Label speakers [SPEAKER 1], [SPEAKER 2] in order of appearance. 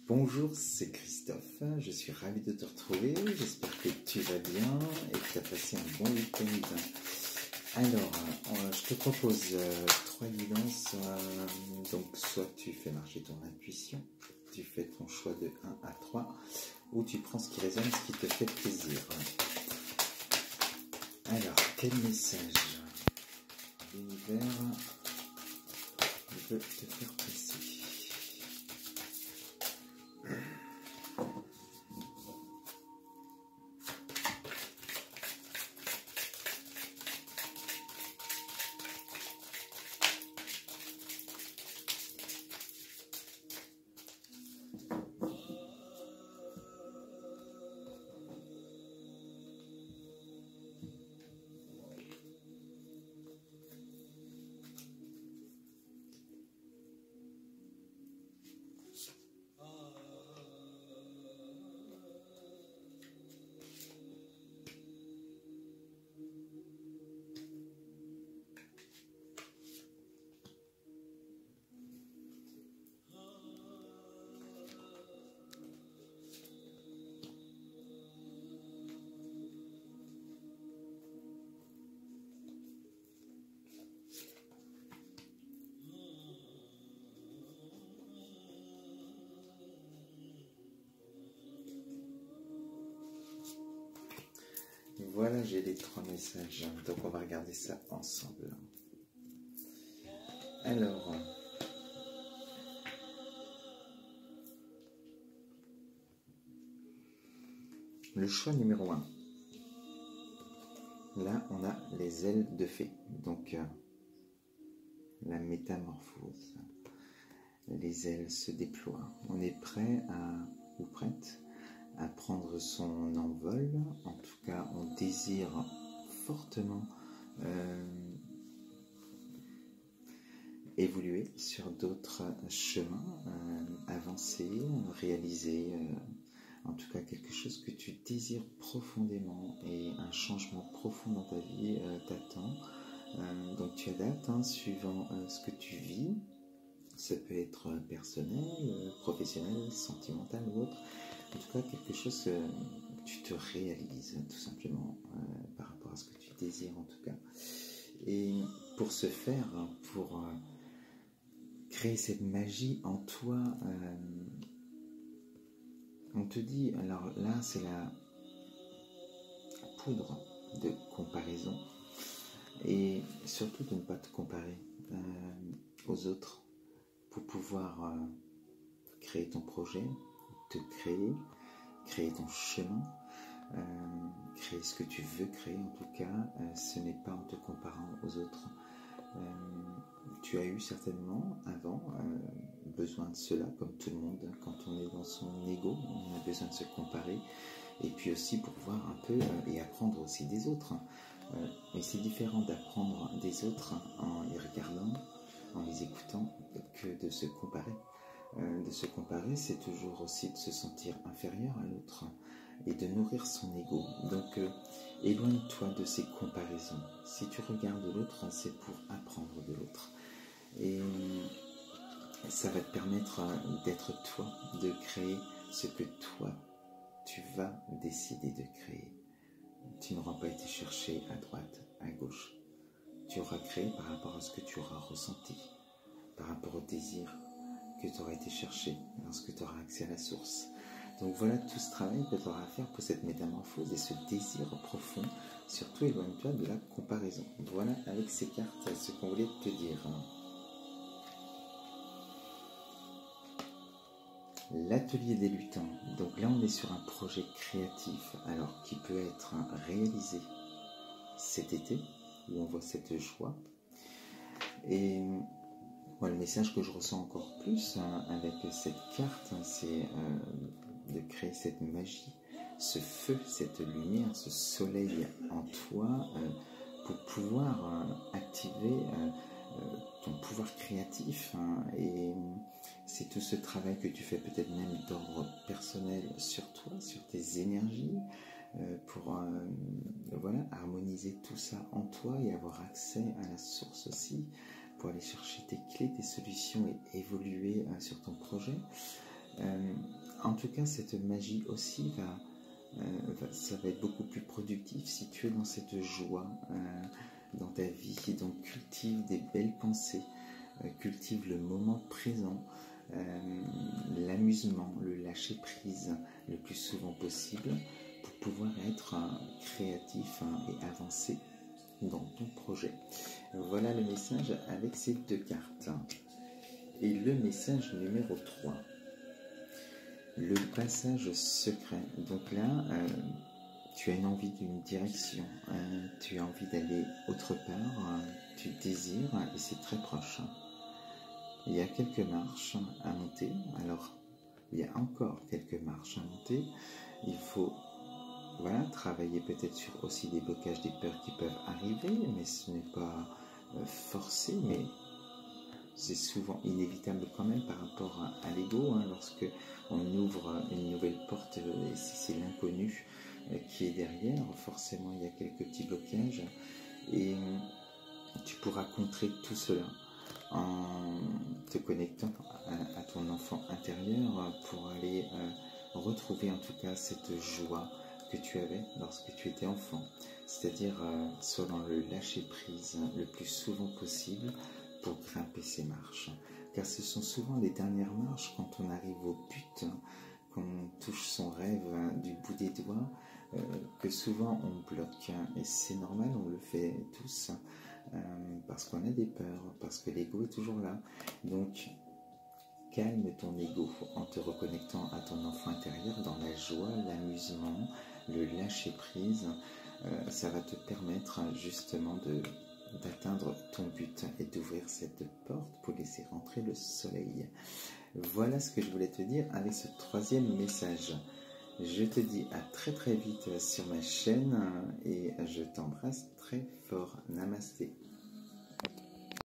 [SPEAKER 1] Bonjour, c'est Christophe, je suis ravi de te retrouver, j'espère que tu vas bien et que tu as passé un bon week-end. Alors, je te propose 3 guidances, donc soit tu fais marcher ton intuition, tu fais ton choix de 1 à 3, ou tu prends ce qui résonne, ce qui te fait plaisir. Alors, quel message l'univers veut te faire passer? Voilà, j'ai les 3 messages, donc on va regarder ça ensemble. Alors, le choix numéro 1. Là, on a les ailes de fée, donc la métamorphose. Les ailes se déploient. On est prêt ou prête à prendre son envol. En tout cas, on désire fortement évoluer sur d'autres chemins, avancer, réaliser en tout cas quelque chose que tu désires profondément, et un changement profond dans ta vie t'attend. Donc tu adaptes suivant ce que tu vis. Ça peut être personnel, professionnel, sentimental ou autre. En tout cas, quelque chose que tu te réalises tout simplement par rapport à ce que tu désires en tout cas. Et pour ce faire, pour créer cette magie en toi, on te dit, alors là c'est la poudre de comparaison, et surtout de ne pas te comparer aux autres pour pouvoir créer ton projet, te créer ton chemin, créer ce que tu veux créer. En tout cas, ce n'est pas en te comparant aux autres. Tu as eu certainement avant besoin de cela, comme tout le monde. Quand on est dans son ego, on a besoin de se comparer, et puis aussi pour voir un peu et apprendre aussi des autres. Mais c'est différent d'apprendre des autres en les regardant, en les écoutant, que de se comparer. De se comparer, c'est toujours aussi de se sentir inférieur à l'autre et de nourrir son ego. Donc, éloigne-toi de ces comparaisons. Si tu regardes l'autre, c'est pour apprendre de l'autre. Et ça va te permettre d'être toi, de créer ce que toi, tu vas décider de créer. Tu n'auras pas été chercher à droite, à gauche. Tu auras créé par rapport à ce que tu auras ressenti, par rapport au désir que tu auras été chercher lorsque tu auras accès à la source. Donc voilà tout ce travail que tu auras à faire pour cette métamorphose et ce désir profond. Surtout, éloigne-toi de la comparaison. Voilà, avec ces cartes, ce qu'on voulait te dire. L'atelier des lutins. Donc là, on est sur un projet créatif, alors qui peut être réalisé cet été, où on voit cette joie. Et moi, le message que je ressens encore plus avec cette carte, c'est de créer cette magie, ce feu, cette lumière, ce soleil en toi, pour pouvoir activer ton pouvoir créatif. Et c'est tout ce travail que tu fais, peut-être même d'ordre personnel sur toi, sur tes énergies, pour voilà, harmoniser tout ça en toi et avoir accès à la source aussi, pour aller chercher tes clés, tes solutions et évoluer sur ton projet. En tout cas, cette magie aussi ça va être beaucoup plus productif si tu es dans cette joie dans ta vie. Et donc cultive des belles pensées, cultive le moment présent, l'amusement, le lâcher prise le plus souvent possible pour pouvoir être créatif et avancer dans ton projet. Voilà le message avec ces 2 cartes. Et le message numéro 3. Le passage secret. Donc là, tu as une envie d'une direction, tu as envie d'aller autre part, tu désires et c'est très proche. Il y a quelques marches à monter. Alors, il y a encore quelques marches à monter. Il faut travailler peut-être sur aussi des blocages, des peurs qui peuvent arriver, mais ce n'est pas forcé, mais c'est souvent inévitable quand même par rapport à l'ego, lorsque on ouvre une nouvelle porte et si c'est l'inconnu qui est derrière, forcément il y a quelques petits blocages et tu pourras contrer tout cela en te connectant à ton enfant intérieur pour aller retrouver en tout cas cette joie que tu avais lorsque tu étais enfant, c'est-à-dire soit dans le lâcher prise le plus souvent possible pour grimper ces marches, car ce sont souvent les dernières marches quand on arrive au but, qu'on touche son rêve du bout des doigts, que souvent on bloque, et c'est normal, on le fait tous, parce qu'on a des peurs, parce que l'ego est toujours là. Donc calme ton ego en te reconnectant à ton enfant intérieur dans la joie, l'amusement, le lâcher prise. Ça va te permettre justement d'atteindre ton but et d'ouvrir cette porte pour laisser rentrer le soleil. Voilà ce que je voulais te dire avec ce 3e message. Je te dis à très très vite sur ma chaîne et je t'embrasse très fort. Namasté.